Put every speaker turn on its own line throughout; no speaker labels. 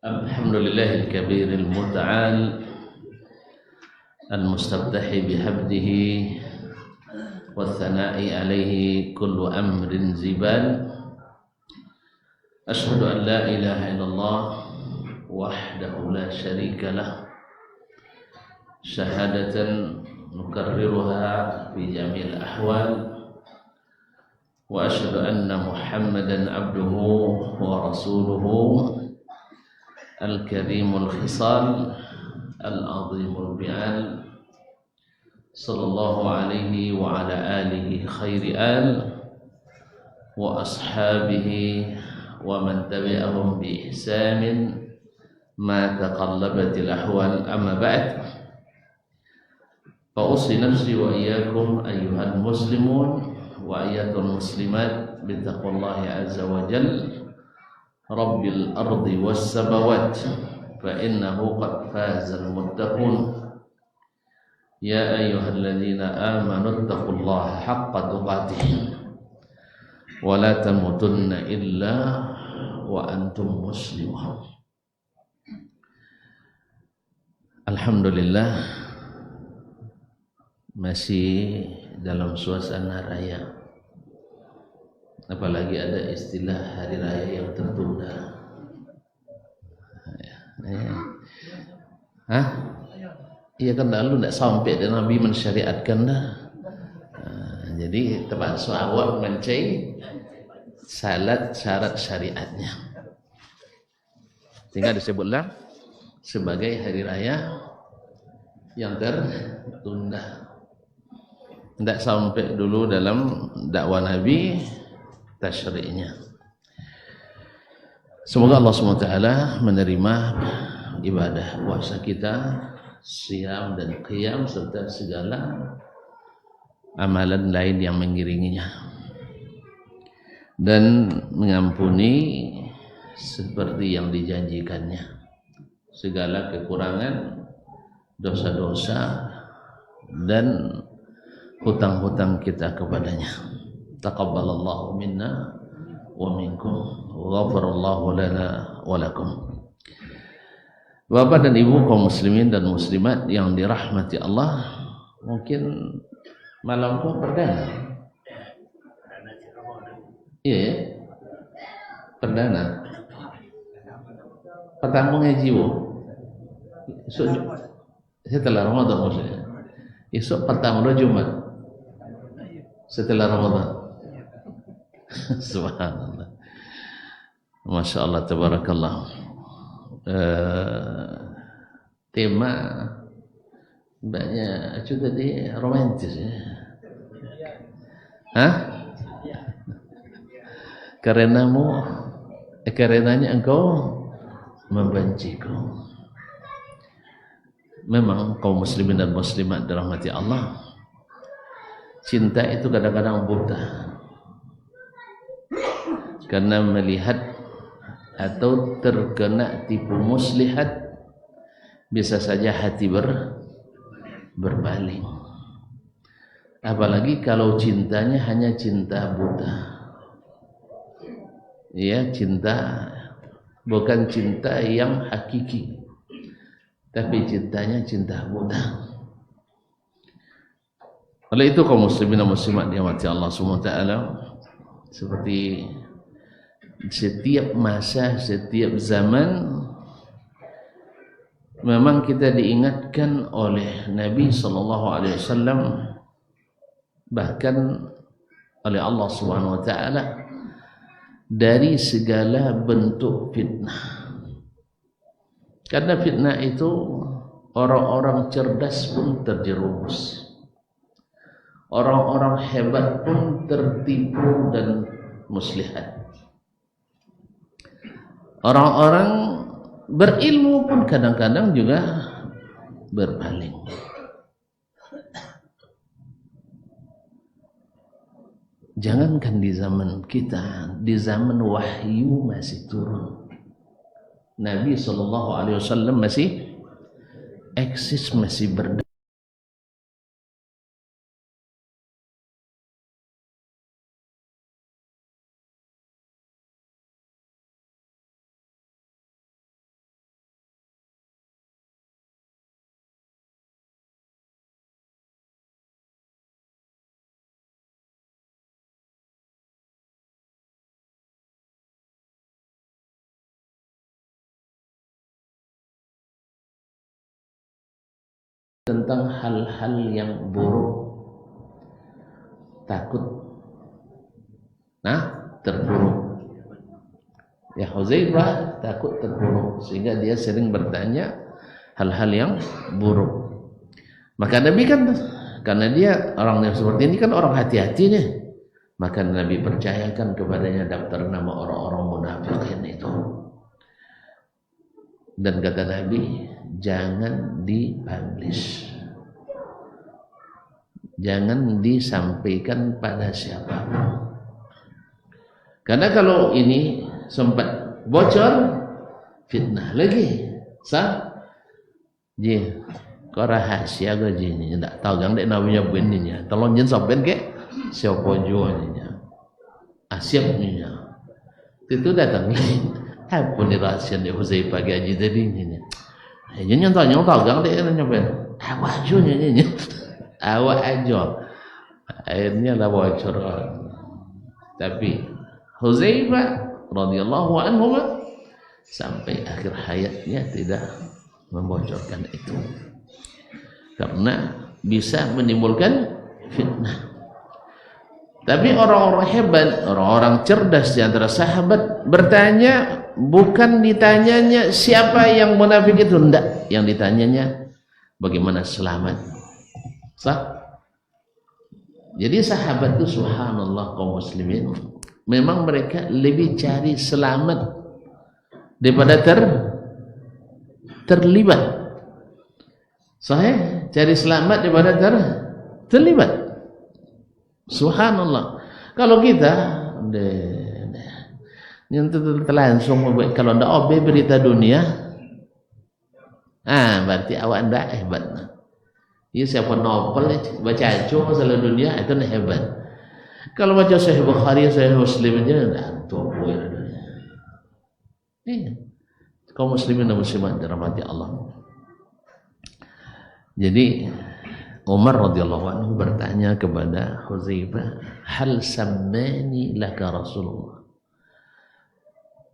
Alhamdulillahil kabiril muta'al al-mustabtahi bihamdihi wa thana'i alaihi kullu amrin zibal. Ashhadu an la ilaha illallah wahdahu la syarika lah, syahadatan nukarriruha fi jamil ahwal, wa ashhadu anna Muhammadan abduhu wa rasuluhu al-karimul khisal al-azimul bi'al sallallahu alaihi wa ala alihi khairi al wa ashabihi wa man tabi'ahum bi ihsanin ma taqallabatil ahwal. Amma ba'd, fa usi nafsi wa iyyakum ayyuhal muslimun wa ayyatul muslimat bi taqwallahi azza wa jalla Rabbil ardi was samawat, fa innahu qad fazal muttaqun. Ya ayyuhalladzina amanu taqullaha haqqa tuqatih wa la tamutunna illa wa antum muslimun. Alhamdulillah, masih dalam suasana raya, apalagi ada istilah hari raya yang tertunda. Iya kan, lalu tidak sampai dan Nabi mensyariatkan dah. Jadi terpaksa awak mencari salat syarat syariatnya, sehingga disebutlah sebagai hari raya yang tertunda. Tidak sampai dulu dalam dakwah Nabi tasyri'nya. Semoga Allah SWT menerima ibadah puasa kita, siam dan qiyam, serta segala amalan lain yang mengiringinya, dan mengampuni seperti yang dijanjikannya segala kekurangan, dosa-dosa, dan hutang-hutang kita kepadanya. Taqabbalallahu minna wa minkum wa ghafarallahu lana wa lakum. Bapak dan Ibu kaum muslimin dan muslimat yang dirahmati Allah, mungkin malam itu perdana. Iya, perdana. Pertama ngaji bu. Setelah Ramadan maksudnya. Esok pertama Jumat. Setelah Ramadan. Subhanallah. Masya Allah, tabarakallah. Tema banyak juga di romantis ya. Karenanya engkau membenciku. Memang kaum muslimin dan muslimat dirahmati Allah, cinta itu kadang-kadang buta karena melihat atau terkena tipu muslihat, bisa saja hati berpaling. Apalagi kalau cintanya hanya cinta buta. Ya, cinta bukan cinta yang hakiki, tapi cintanya cinta buta. Oleh itu kaum muslimin dan muslimat dirahmati Allah SWT, seperti setiap masa, setiap zaman, memang kita diingatkan oleh Nabi SAW, bahkan oleh Allah SWT, dari segala bentuk fitnah. Karena fitnah itu orang-orang cerdas pun terjerumus, orang-orang hebat pun tertipu dan muslihat. Orang-orang berilmu pun kadang-kadang juga berpaling. Jangankan di zaman kita, di zaman wahyu masih turun, Nabi SAW masih eksis, masih berdiri. tentang hal-hal yang buruk, takut terpuruk. Ya Huzaifah takut terpuruk sehingga dia sering bertanya hal-hal yang buruk. Maka Nabi kan, karena dia orang yang seperti ini kan orang hati-hati nih, maka Nabi percayakan kepadanya daftar nama orang-orang munafikin itu. Dan kata Nabi, jangan dipublish, jangan disampaikan pada siapapun. Karena kalau ini sempat bocor, fitnah lagi. Ji, kau rahasia ke jini, tak tahu yang dek nabinya begininya. Tolong jen sampein ke siapa jualnya, asyapnya. Itu datang lagi. Apa ni rahasia dek Huzaifah gaji tadi ni? Jen tahu gang dek nyobain. Awak jualnya ni, awak aja. Akhirnya lah bocor. Tapi Huzaifah radhiyallahu anhu sampai akhir hayatnya tidak membocorkan itu karena bisa menimbulkan fitnah. Tapi orang-orang hebat, orang-orang cerdas di antara sahabat bertanya, bukan ditanyanya siapa yang munafik itu, enggak, yang ditanyanya bagaimana selamat. Jadi sahabat itu subhanallah kaum muslimin, memang mereka lebih cari selamat daripada terlibat. Sahih, cari selamat daripada terlibat. Subhanallah. Kalau kita yang langsung kalau ndak obe berita dunia, berarti awak ndak hebat. Ya siapa novel baca aja masalah dunia itu hebat. Kalau baca Sahih Bukhari, Sahih Muslim aja tuh kaum muslimin dan muslimat dirahmati Allah. Jadi Umar radhiyallahu anhu bertanya kepada Huzaifah, hal sammani laka Rasulullah,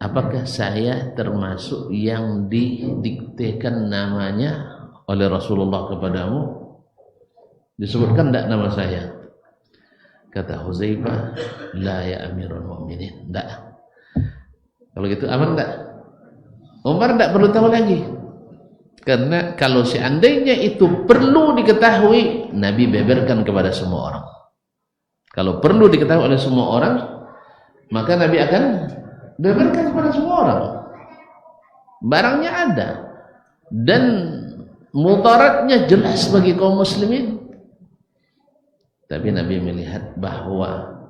apakah saya termasuk yang didiktekan namanya oleh Rasulullah kepadamu? Disebutkan tidak nama saya? Kata Huzaifah, la ya Amirul Mu'minin, tidak. Kalau gitu aman tidak? Umar tidak perlu tahu lagi, karena kalau seandainya itu perlu diketahui, Nabi beberkan kepada semua orang. Kalau perlu diketahui oleh semua orang, maka Nabi akan beberkan kepada semua orang. Barangnya ada dan mudaratnya jelas bagi kaum muslimin. Tapi Nabi melihat bahwa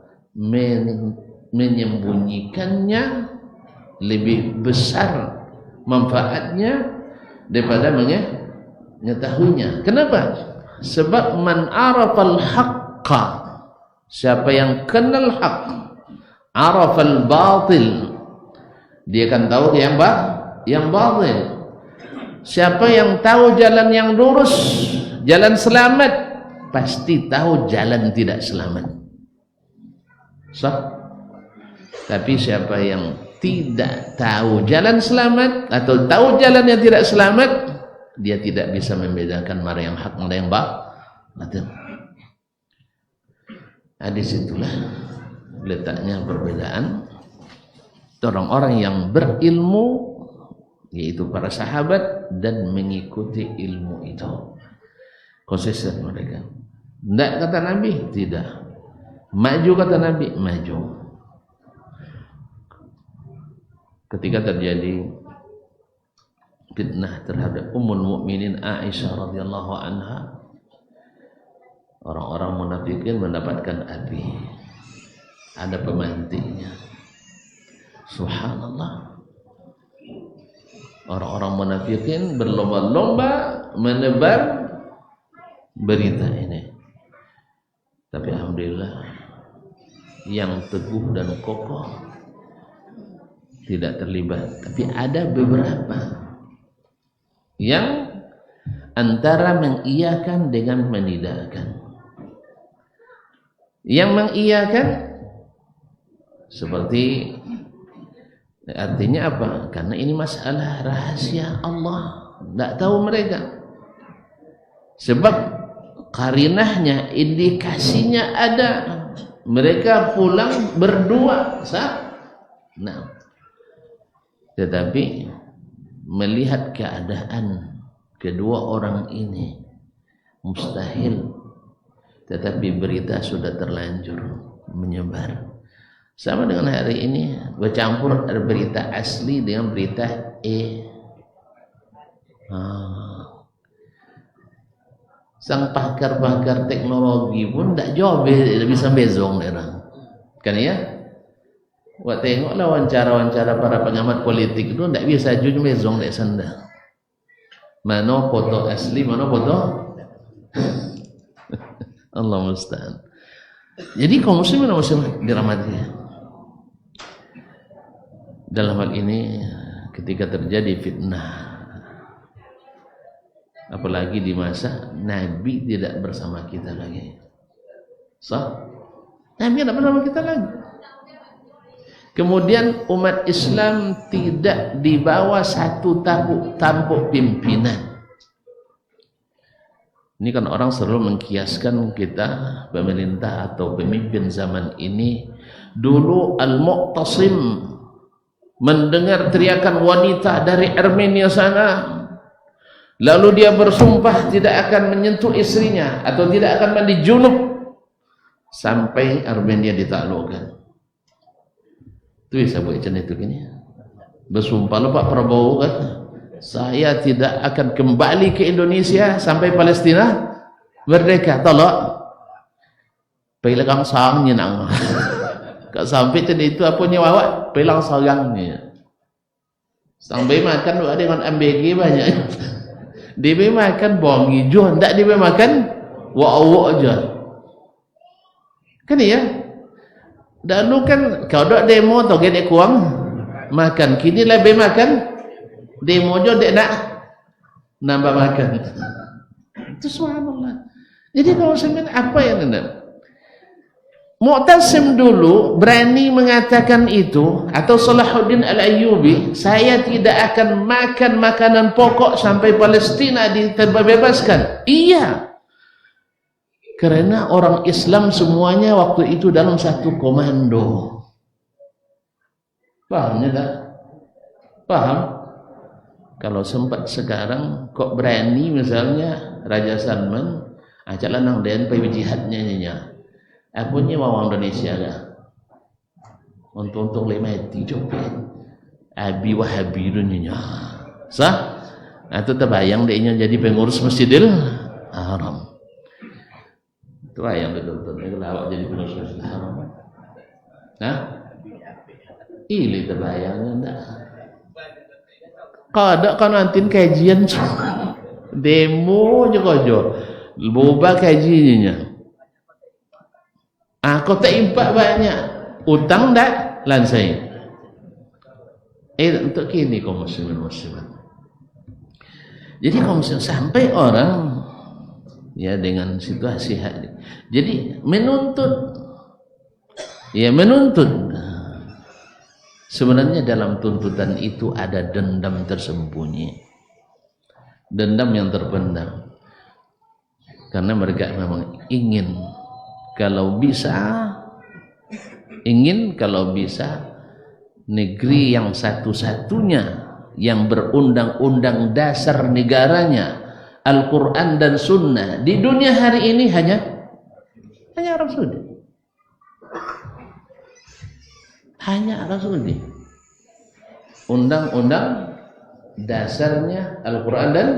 menyembunyikannya lebih besar manfaatnya daripada mengetahuinya. Kenapa? Sebab man arafal haqqa, siapa yang kenal hak, arafal batil, dia akan tahu yang batil. Siapa yang tahu jalan yang lurus, jalan selamat, pasti tahu jalan tidak selamat. Tapi siapa yang tidak tahu jalan selamat atau tahu jalan yang tidak selamat, dia tidak bisa membedakan mana yang hak, mana yang batil. Di situlah letaknya perbedaan orang-orang yang berilmu, yaitu para sahabat, dan mengikuti ilmu itu. Konsisten mereka. Tidak kata Nabi, tidak. Maju kata Nabi, maju. Ketika terjadi fitnah terhadap Ummul Mukminin Aisyah radhiyallahu anha, orang-orang munafikin mendapatkan api. Ada pemantiknya. Subhanallah. Orang-orang munafikin berlomba-lomba menebar berita ini. Tapi alhamdulillah yang teguh dan kokoh tidak terlibat. Tapi ada beberapa yang antara mengiyakan dengan menidakkan. Yang mengiyakan seperti, artinya apa? Karena ini masalah rahasia Allah, tidak tahu mereka. Sebab karinahnya, indikasinya ada. Mereka pulang berdua sah. Nah, tetapi melihat keadaan kedua orang ini mustahil, tetapi berita sudah terlanjur menyebar. Sama dengan hari ini bercampur ada berita asli dengan berita sang pakar-pakar teknologi pun tak jawab bisa bezong orang. Kan ya? Wak tengoklah wawancara-wawancara para pengamat politik itu tak bisa jujur bezong dek senda. Mana foto asli, mana foto Allah musta'an. Jadi kaum muslimin dan muslimat dirahmati. Dalam hal ini ketika terjadi fitnah, apalagi di masa Nabi tidak bersama kita lagi. Sah? Nabi tidak bersama kita lagi. Kemudian umat Islam tidak dibawa satu tampuk pimpinan. Ini kan orang selalu mengkiaskan kita pemerintah atau pemimpin zaman ini. Dulu Al-Mu'tasim mendengar teriakan wanita dari Armenia sana, lalu dia bersumpah tidak akan menyentuh istrinya atau tidak akan mandi junub sampai Armenia ditaklukkan. Itu bisa buat itu gini. Bersumpah lo Pak Prabowo kata, saya tidak akan kembali ke Indonesia sampai Palestina merdeka. Tolak pelang sangnya nang. Kak sampai tadi itu apa nyawa pelang sarangnya. Sampai makan ada dengan MBG banyak. Dia makan bawang hijau, tak dia makan wak aja. Kan ya? Dahulu kan kau dak demo atau gede kuang makan, kini lebih makan demo jo dek nak nambah makan. Itu subhanallah. Jadi kalau semen apa yang benar? Mu'tasim dulu berani mengatakan itu, atau Salahuddin Al-Ayyubi, saya tidak akan makan makanan pokok sampai Palestina dibebaskan. Iya, karena orang Islam semuanya waktu itu dalam satu komando. Pahamnya tak? Paham? Kalau sempat sekarang kok berani misalnya Raja Salman ajalah nang den pergi jihadnya nyonya. Apunnya wawang Indonesia lah. Untuk lemati coba. Abi Wahabi dunia. Sah? Atau terbayang dia jadi pengurus Masjidil Haram. Terbayang betul-betul dia lawak jadi pengurus Masjidil Haram. Nah? Ini terbayangnya enggak. Kada kan nanti kajian demo je. Boba kajiannya. Kau tak impak banyak, utang tak lansai. Untuk kini kaum muslimin muslimat. Jadi kaum muslimin sampai orang ya dengan situasi hari. Jadi menuntut. Sebenarnya dalam tuntutan itu ada dendam tersembunyi, dendam yang terpendam. Karena mereka memang ingin kalau bisa negeri yang satu-satunya yang berundang-undang dasar negaranya Al-Quran dan Sunnah di dunia hari ini hanya Arab Saudi. Hanya Arab Saudi. Undang-undang dasarnya Al-Quran dan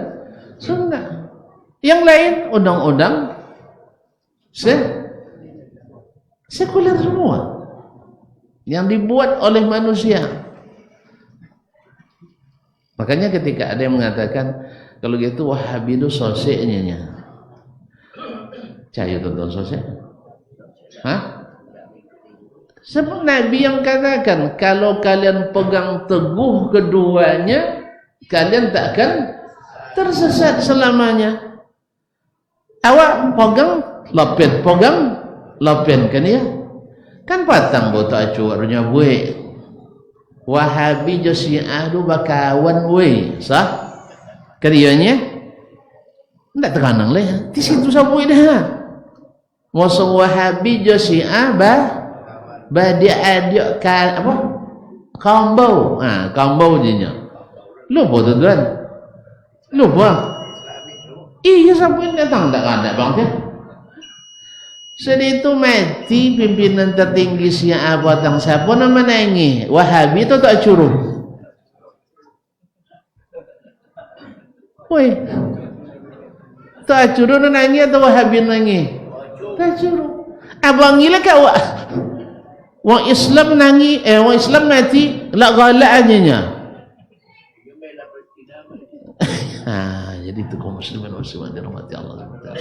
Sunnah. Yang lain undang-undang sekuler semua yang dibuat oleh manusia. Makanya ketika ada yang mengatakan kalau gitu Wahabi itu sosenya cayo tonton sose. Sebab Nabi yang katakan kalau kalian pegang teguh keduanya kalian tak akan tersesat selamanya. Awak pegang lapen kan ya? Kan patang bota acuarnya we. Wahabi jo Syiah du bakawan we, sah? Kadianya Ndak terkanang leh. Di situ sabui dah. Masa Wahabi jo Syiah dia ada apa? Kaum bau. Kaum bau jinya. Lupa tuan. Lupa. Iya sabui datang ndak ada bang dia. Sedih itu mati pimpinan tertinggi Syiah batang siapa nama nangi Wahabi itu tak curuh. Woi, tak curuh nangi atau Wahabi nangi? Tak curuh. Abang gila kau. Wong Islam nangi, wong Islam mati, lah galak aja. Jadi itu kaum muslimin dirahmati Allah SWT.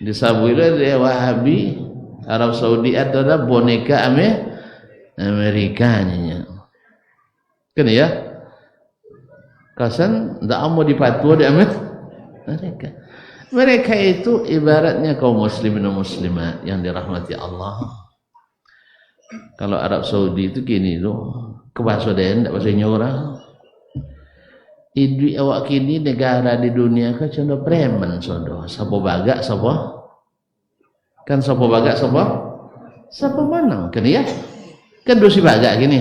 Disabuilah dia Wahabi Arab Saudi adalah boneka Amerikanya kan ya kasan ndak mau dipatua di mereka itu ibaratnya kaum muslimin dan muslimat yang dirahmati Allah. Kalau Arab Saudi itu gini loh kebasoden ndak bahasa orang idui awak kini negara di dunia kan contoh preman sondo sapa bagak sapa kan sapa bagak sapa manang kan ya kan dosi bagak gini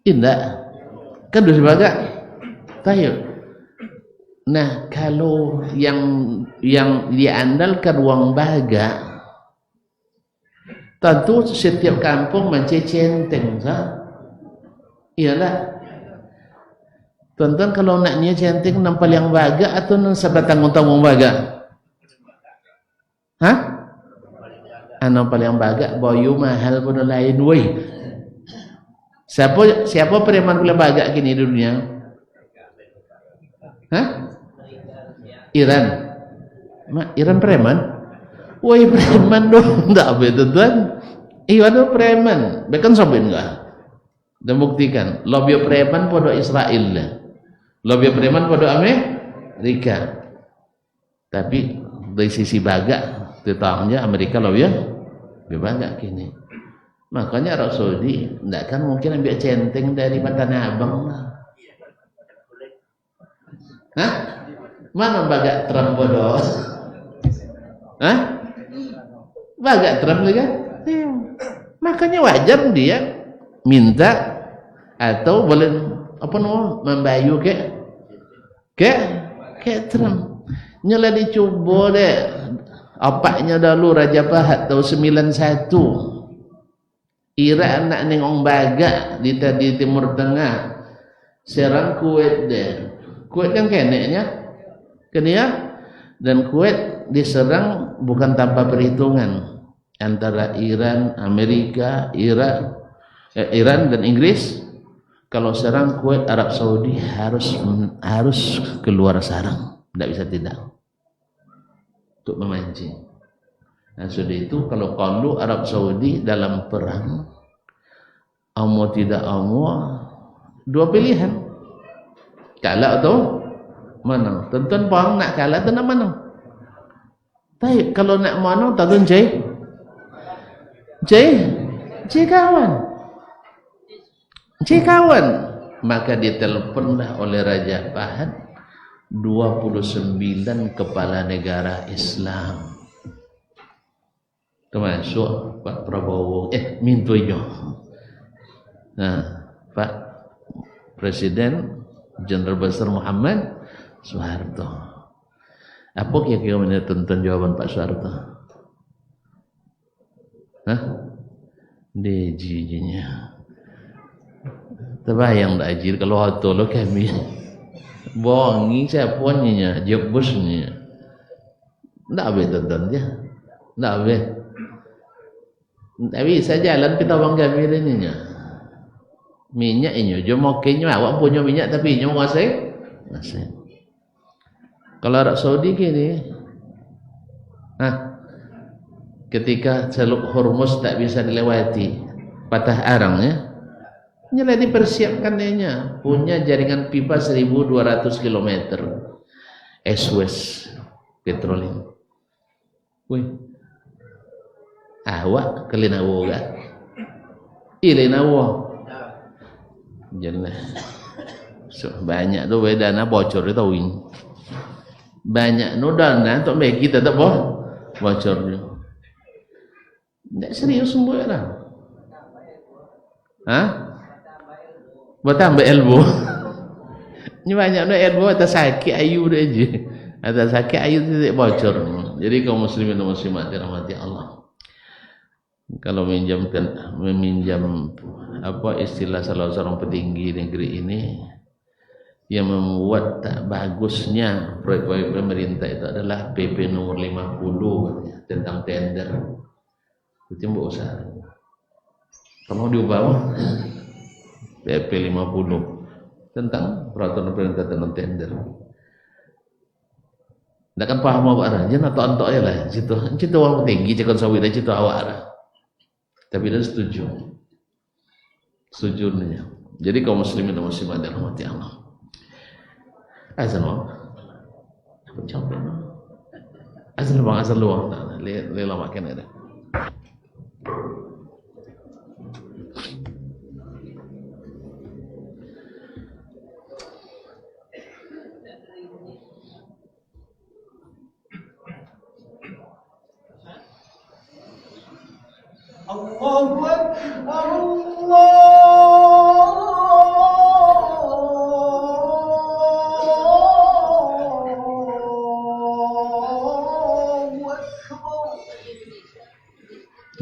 indah kan dosi bagak tayo. Nah kalau yang diandalkan uang bagak tentu setiap kampung mencenteng iyalah. Tuan-tuan kalau naknya centeng nampal yang baga atau sebatang tanggung baga? Hah? Nampal yang baga boyu mahal pun lain woi. Siapa preman pula baga kini di dunia? Hah? Iran. Iran preman? Woi preman dong, tak betul tuan. Iya tu preman. Bekan sobin enggak? Dan buktikan lobby preman pada Israel lah. Lobby preman pada Amerika. Tapi dari sisi bagak tetangnya Amerika lobby bagak kini. Makanya Arab Saudi tidak kan mungkin ambil centeng dari Tanah Abang lah. Hah? Mana bagak Trump bodoh? Hah? Bagak Trump juga? Makanya wajar dia minta atau boleh apa nama membayu ke Trump nyala dicoba deh apaknya dulu Raja Pahat tahun 91 Iran nak nengong baga di Timur Tengah serang Kuwait deh Kuwait kan keneknya dan Kuwait diserang bukan tanpa perhitungan antara Iran, Amerika, Iran dan Inggris. Kalau serang Kuwait, Arab Saudi harus keluar sarang, tidak bisa tidak untuk memancing. Nah sudah itu kalau Arab Saudi dalam perang, amo tidak amo, dua pilihan, kalah atau menang. Tentu perang nak kalah atau nak menang. Tapi kalau nak menang, takkan kawan, maka diteleponlah oleh Raja Fahad 29 kepala negara Islam termasuk Pak Prabowo mintuinyo. Nah, Pak Presiden Jenderal Besar Muhammad Soeharto. Apa kira-kira mana tonton jawaban Pak Soeharto? Hah? Dejinya terbayang tak ajir kalau hoto lo kami bongi siapanya jebusnya tak boleh tonton dia tak boleh tapi saya jalan kita bang kami ini minyak ini jom okeynya awak punya minyak tapi ini masih kalau Arab Saudi gini ketika Teluk Hormuz tak bisa dilewati patah arangnya nyala dipersiapkan dia punya jaringan pipa 1200 km Suez petroleum. Wih, awak kelinawo gak? Ilinawo. Jangan so, banyak tuh bedana bocor itu wing. banyak nodal nah untuk baik kita tak bocornya. Tidak serius sembuh lah. Hah? Buat tambah ilmu. Ini banyak no ilmu atas sakit ayu dia aja. Atas sakit ayu tidak bocor. Jadi kaum muslimin dan muslimat dirahmati Allah. Kalau meminjam apa istilah salah seorang petinggi negeri ini, yang membuat tak bagusnya proyek-proyek pemerintah itu adalah PP nomor 50 tentang tender. Itu yang usah. Kalau diubah PP 50 tentang peraturan pemerintah tentang tender. Tidak kan paham awak arah, jangan atau ya lah. Situ orang tinggi cakap sawit aja situ awak arah. Tapi dia setuju. Setujurnya. Jadi kaum muslimin dan muslimat dirahmati Allah. Azan bang. Aku capek bang. Azan bang, azan luang. Lela makan ada.
Allahu Akbar,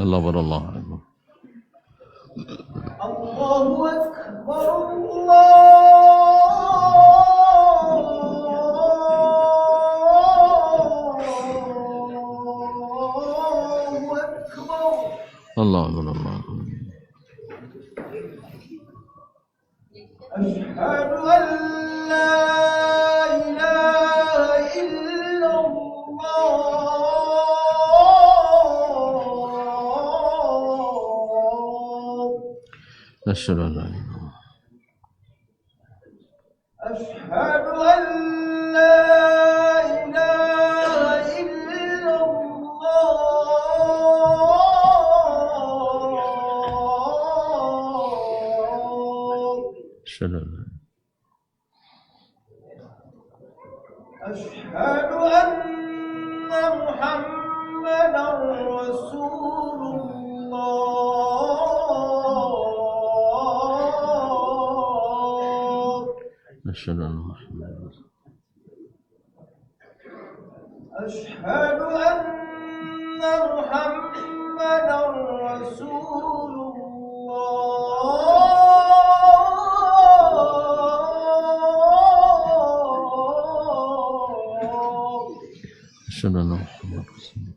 Allah berallah.
Allahu Akbar,
Allah berallah.
Asyhadu an la ilaha illallah.
Asyhadu an la ilaha.
Asyhadu an la ilaha illallah.
Asyhadu an la.
Asyhadu anna Muhammadar Rasulullah.
Asyhadu an Muhammad.
Asyhadu anna Muhammadar Rasulullah.
Asyhadu anna Muhammad Rasulullah.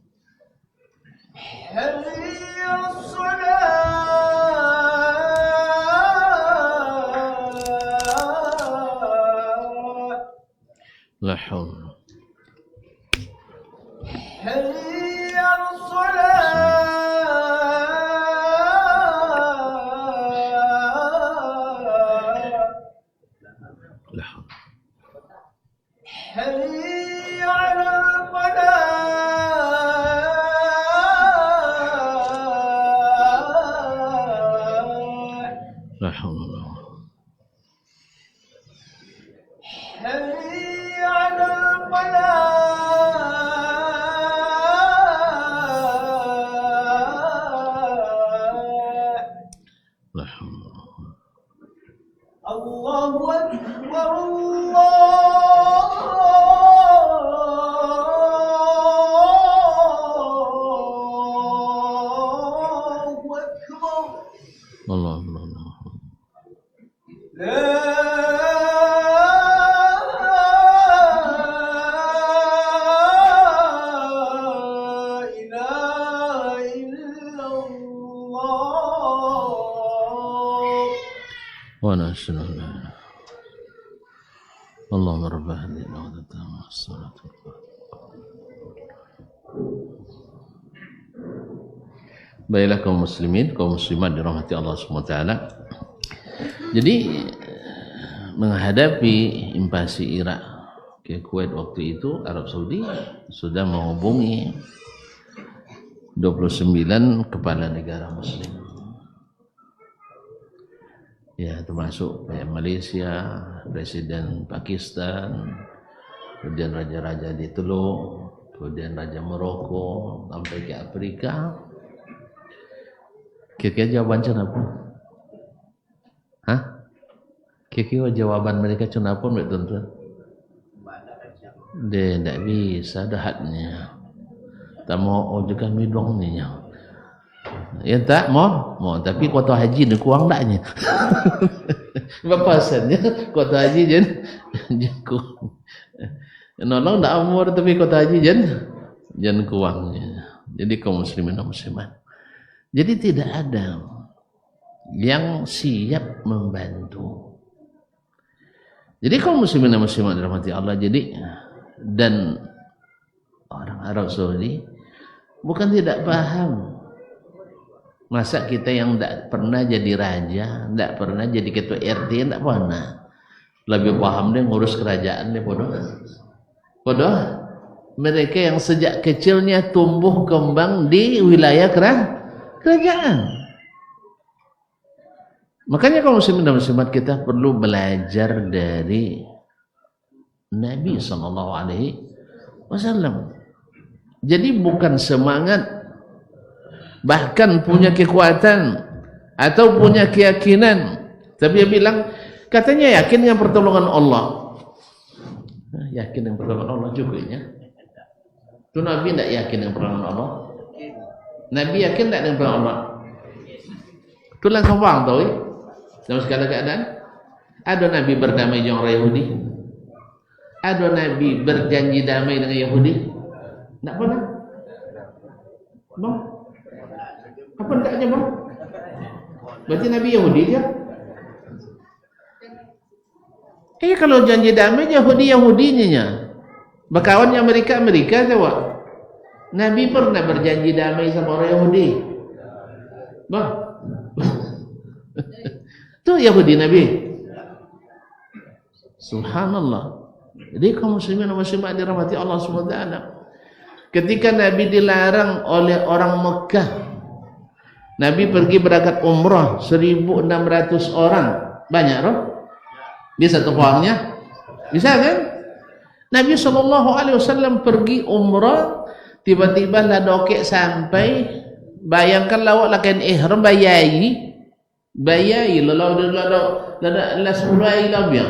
Hayya as-salat.
La haula.
Hayya as-salat.
La haula.
Hayya 'alal falah.
La haula.
Hayya 'alal falah.
La haula.
Allahu Akbar, Allahu Akbar.
Allah berallah.
La ilaha illallah.
Wa nashhadu an la ilaha. اللهم رب هذه الدعوة التامة والصلاة والسلام. Baiklah kaum muslimin, kaum muslimat dirahmati Allah SWT. Jadi menghadapi invasi Irak ke Kuwait waktu itu, Arab Saudi sudah menghubungi 29 kepala negara muslim. Ya, termasuk Malaysia, Presiden Pakistan, kemudian raja-raja di Teluk, kemudian Raja Maroko sampai ke Afrika. Kira-kira jawaban kenapa? Hah? Kira-kira jawaban mereka kenapa, tuan-tuan? Dia tidak bisa, ada hadnya. Tak mau juga midong ni. Ya tak mau, tapi kuota haji ni kurang taknya. Berapa sennya kuota haji jen kurang. Nolong tak umur tapi kuota haji jen kurangnya. Jadi kaum muslimin dan muslimat. Jadi tidak ada yang siap membantu. Jadi kaum muslimin dan muslimat dirahmati Allah, jadi dan orang Arab Saudi bukan tidak paham. Masa kita yang tidak pernah jadi raja, tidak pernah jadi ketua RT, tidak pernah. Lebih paham dia ngurus kerajaan dia bodoh. Bodoh. Mereka yang sejak kecilnya tumbuh kembang di wilayah kerajaan. Makanya kaum muslimin dan muslimat kita perlu belajar dari Nabi SAW. Jadi bukan semangat, bahkan punya kekuatan atau punya keyakinan, tapi dia bilang katanya yakin dengan pertolongan Allah. Yakin dengan pertolongan Allah juga ya. Itu Nabi tidak yakin dengan pertolongan Allah. Nabi yakin tidak dengan pertolongan Allah. Itu langsung faham tahu ya. Dalam segala keadaan. Ada Nabi berdamai dengan orang Yahudi. Ada Nabi berjanji damai dengan Yahudi. Tak pernah. Bang? Apa taknya bang? Berarti Nabi Yahudi je. Kalau janji damai Yahudinya. Berkawan yang Amerika tahu. Nabi pernah berjanji damai sama orang Yahudi. Bang? Itu Yahudi Nabi. Subhanallah. Jadi kaum muslimin dan muslimat dirahmati Allah SWT. Ketika Nabi dilarang oleh orang Mekah, Nabi pergi berangkat umrah 1.600 orang. Banyak roh? Bisa tuh uangnya? Bisa kan? Nabi SAW pergi umrah, tiba-tiba lah dokek sampai, bayangkan lawak lakukan ihram bayai lalu 10 hari lebih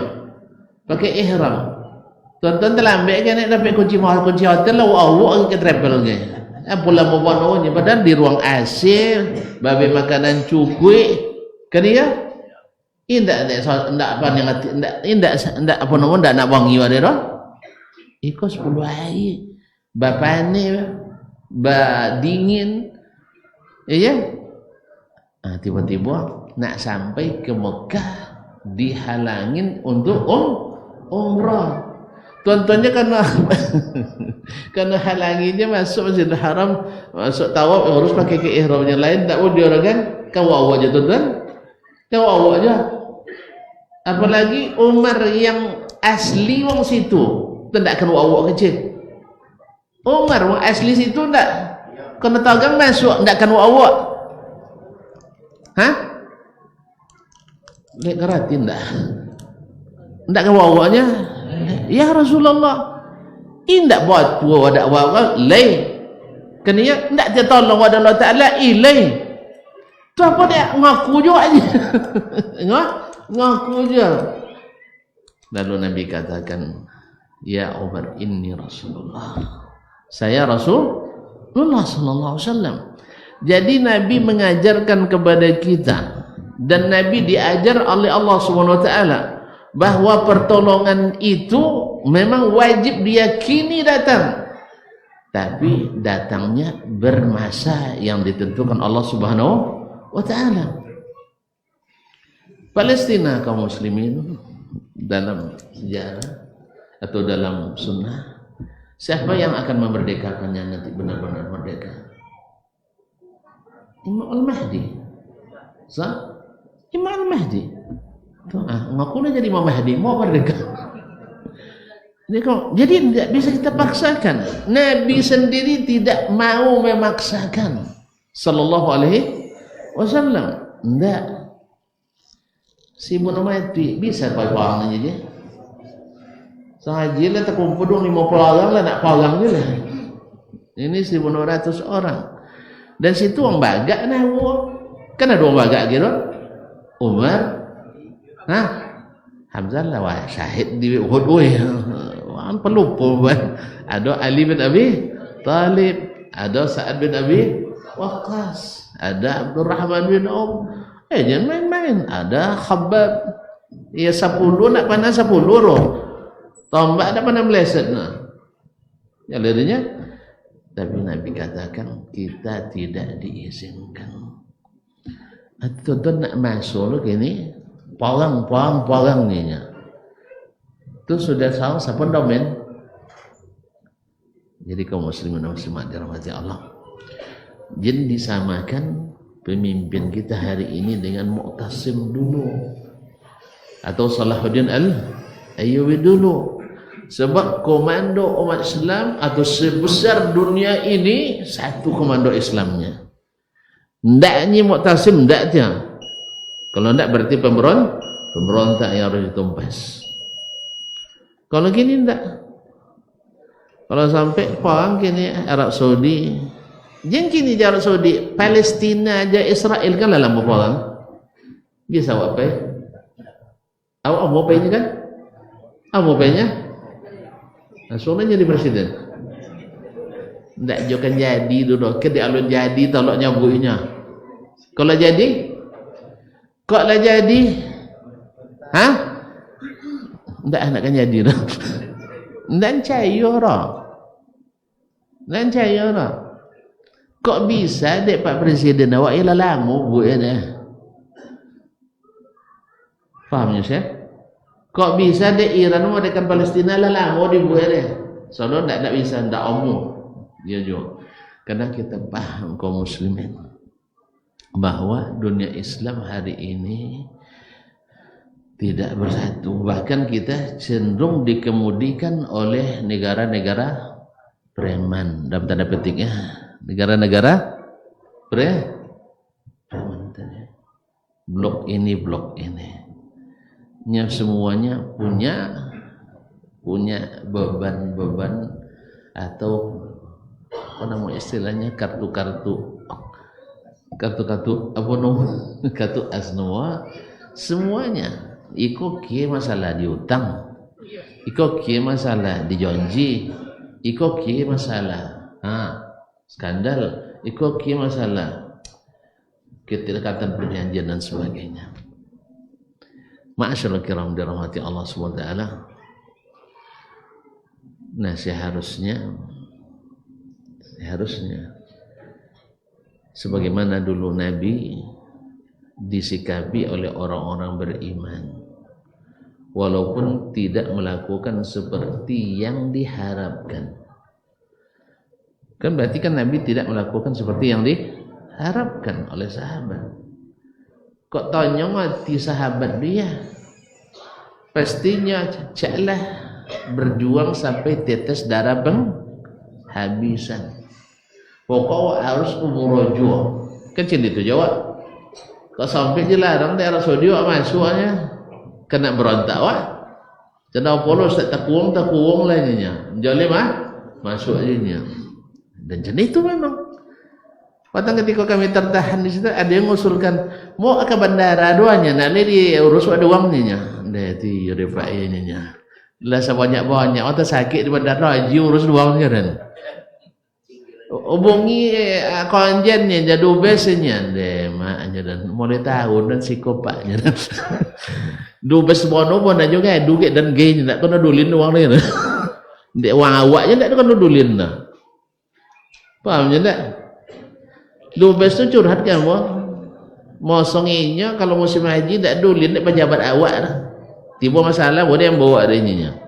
pakai ihram. Tuan-tuan telah ambil kan dapat kunci hotel lalu awak ke travel ke. Pula mau buat padahal di ruang AC, babe makanan cukui. Kan dia? Indak apa nak wangi wade roh. Iko 10 hari. Bapane dingin. Iya. Tiba-tiba nak sampai ke Mekah dihalangin untuk umrah. Tuan-tuannya karena halanginya masuk Masjidil Haram, masuk tawaf harus pakai ke ihramnya lain, tak boleh orang kan kawau aja tuan-tuan. Kawau aja. Apalagi Umar yang asli wong situ, tidak akan wawak kecil. Umar wong asli situ tidak kena tagang masuk, tidak akan wawak. Hah? Lek ngerti ndak? Ndak kan wawaknya? Ya Rasulullah. Indak buat tua wadak wawak lay. Kenia ndak dia tolong wada Allah Taala ilai. Tu apa dia ngaku je aja. Ngaku je. Lalu Nabi katakan, "Ya Umar, inni Rasulullah." Saya Rasulullah sallallahu alaihi wasallam. Jadi Nabi mengajarkan kepada kita dan Nabi diajar oleh Allah Subhanahu wa taala bahwa pertolongan itu memang wajib diyakini datang, tapi datangnya bermasa yang ditentukan Allah Subhanahu wa taala. Palestina kaum muslimin dalam sejarah atau dalam sunnah, siapa yang akan memerdekakannya nanti benar-benar merdeka? Imam Al-Mahdi. Imam Al-Mahdi. Ngaku jadi Imam Mahdi, mau merdeka. Jadi tidak bisa kita paksakan. Nabi sendiri tidak mau memaksakan. Sallallahu alaihi wasallam. Tidak. Si Imam Mahdi bisa pakai orangnya je. Sahaji lah terkumpul dong 50 orang lah nak palang je lah. Ini 1.200 orang. Dan situ orang bagak nah. Kan ada orang bagak gitu. Umar, Hamzah lah wah syahid di Uhud. Wan pelupa ban. Ada Ali bin Abi Talib, ada Sa'ad bin Abi Waqqas, ada Abdurrahman bin Auf. Jangan main-main. Ada Khabbab. Ya 10 nak panah 10 roh. Tombak tak pandang meleset nah. Ya larinya. Tapi Nabi katakan kita tidak diizinkan. Atau nak masuk gini, polang ni nya. Itu sudah tahu siapa domen. Jadi kaum muslimin dan muslimat dirahmati Allah. Jadi disamakan pemimpin kita hari ini dengan Mu'tasim dulu. Atau Salahuddin Al-Ayyubi dulu. Sebab komando umat Islam atau sebesar dunia ini satu komando Islamnya. Ndaknya Mu'tasim ndak dia. Kalau ndak berarti pemberontak yang harus ditumpas. Kalau gini ndak. Kalau sampai perang kini Arab Saudi, jangan kini di Arab Saudi, Palestina aja Israel kan dalam perang. Bisa apa? Awak mau apa ini kan? Mau apa nya? Soalnya jadi presiden. Ndak jokan jadi dulu, ke di alun jadi tolak nyabuinya. Kalau jadi, kok lah jadi? Ndak nak kan jadi dah. Ndak caya orang. Kok bisa dek Pak Presiden awak ialah lama bu ya dah. Fahamnya saya? Kok bisa dek Iran mengadakan Palestina lah lama dibuat deh. Soalnya ndak bisa ndak omong. Dia juga. Karena kita paham kaum muslimin bahwa dunia Islam hari ini tidak bersatu. Bahkan kita cenderung dikemudikan oleh negara-negara preman dalam tanda petiknya. Negara-negara preman. Blok ini. Semuanya punya beban atau apa nama istilahnya kartu apa nama kartu asnoa semuanya iko kie masalah diutang, iko kie masalah dijanji, iko kie masalah skandal, iko kie masalah ketidakatan perjanjian dan sebagainya. Ma'asyiral kiram dirahmati Allah Subhanahu wa taala. Nah, seharusnya sebagaimana dulu Nabi disikapi oleh orang-orang beriman walaupun tidak melakukan seperti yang diharapkan. Kan berarti kan Nabi tidak melakukan seperti yang diharapkan oleh sahabat. Kok tanya mati sahabat dia? Pastinya caklah berjuang sampai tetes darah penghabisan. Pokok harus umur kecil itu jawab. Kok sampai dilarang daerah Saudi masuknya kena berontak wah. Kena polos tak kuung lainnya. Jali masuk aja. Dan jenis itu memang. Patang ketika kami tertahan di situ ada yang mengusulkan mau ke bandara doanya nak ni diurus ada uangnya. Dah ti refainya. Lah sebanyak-banyak orang sakit di bandara haji urus uangnya dan. Hubungi konjennya jadi dubesnya deh maknya dan mulai tahun dan psikopatnya dan. Dubes bono pun juga duit dan gaynya tak kena dulin uang ni. Dek uang awaknya tak kena dulin dah. Pahamnya tak? Dubes tu curhat kan mosonginya kalau musim haji tak dulin tak pejabat awak dah. Tiba masalah boleh yang bawa adanya.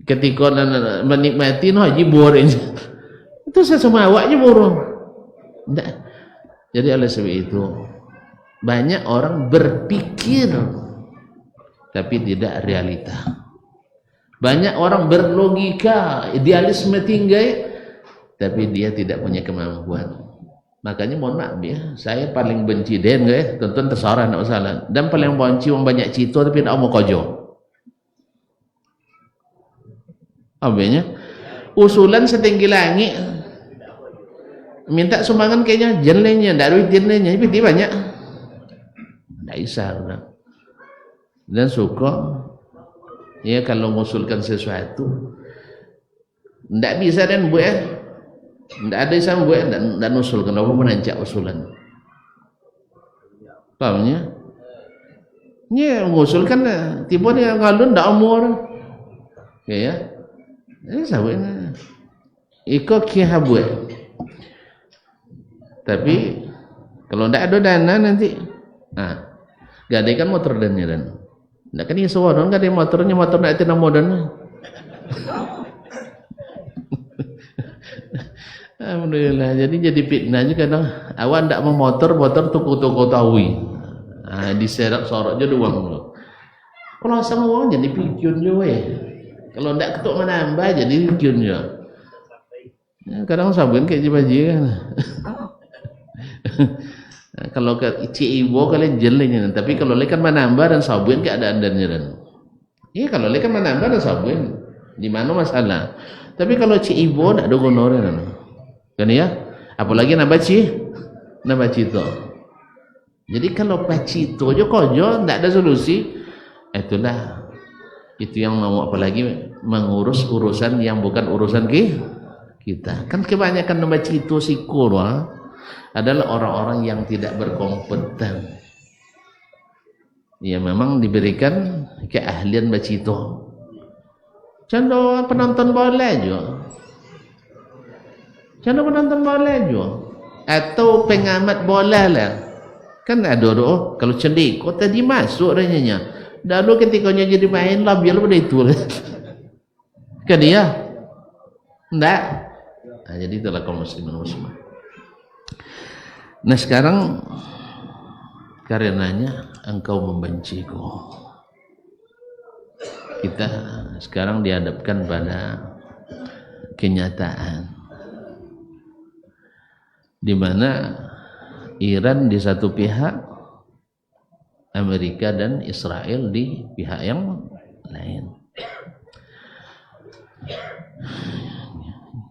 Ketika menikmati haji boreng. Itu sesama awaknya borong. Tak. Jadi oleh sebab itu banyak orang berpikir tapi tidak realita. Banyak orang berlogika, idealisme tinggi tapi dia tidak punya kemampuan. Makanya mohon maaf ya, saya paling benci den guys, tonton terserah nak masalah. Dan paling benci orang banyak cerita tapi nak mau kojo. Abenya usulan setinggi langit, minta sumbangan kayaknya jenlenya, ndak duit jenlenya, tapi banyak, ndak bisa orang. Dan suka, ya kalau mengusulkan sesuatu, ndak bisa dan buat, ndak ada sama buat, ndak nusulkan, apa menancak usulan, pahamnya? Ya mengusulkan, tiba dia ngalun ndak umur, ya. Ini sahabatnya ikut kia buat, tapi kalau tidak ada dana nanti gadaikan motor dan jalan, tidak kan ini seorang gadai motornya, motor tidak ada modalnya. Alhamdulillah, jadi fitnah juga kadang awak tidak mau motor tuku tawi, diserak sorok jadi uang dulu. Kalau sama uang jadi pikun juga ya. Kalau tidak ketuk menambah jadi kiun ya. Kadang sabun kayak jibaji kan. Kalau ke Ciibo kalian jelenya, tapi kalau lekan menambah dan sabun keadaan dan jalan. Iya kalau lekan menambah dan sabun di mana masalah. Tapi kalau Ciibo tidak ada gonornya kan ya. Apalagi nambah cito. Jadi kalau pacito aja kojo tidak ada solusi. Itulah. Itu yang mau apalagi mengurus urusan yang bukan urusan kita. Kan kebanyakan nama cito sikur adalah orang-orang yang tidak berkompeten. Ya memang diberikan keahlian bacito. Contoh penonton bola juga. Atau pengamat bola lah. Kan ada kalau cendik kok tadi masuk ranyanya. Lalu ketikanya jadi main lah biar pada itu kan ya enggak. Jadi itulah kaum muslimin muslimah. Nah sekarang karenanya engkau membenciku, kita sekarang dihadapkan pada kenyataan di mana Iran di satu pihak, Amerika dan Israel di pihak yang lain.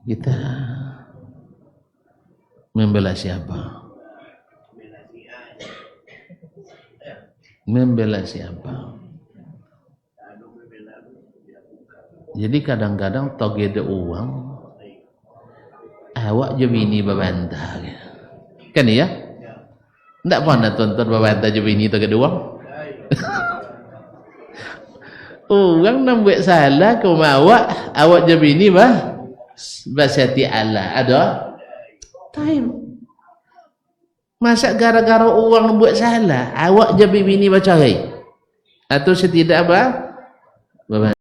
Kita membela siapa? Membela siapa? Jadi kadang-kadang togede uang, awak je bini babantah, kan ya? Tidak pernah tonton babantah je bini togede uang. Orang nak buat salah kau awak je bini basati Allah ada time. Masa gara-gara uang buat salah awak je bini bacarai atau setidak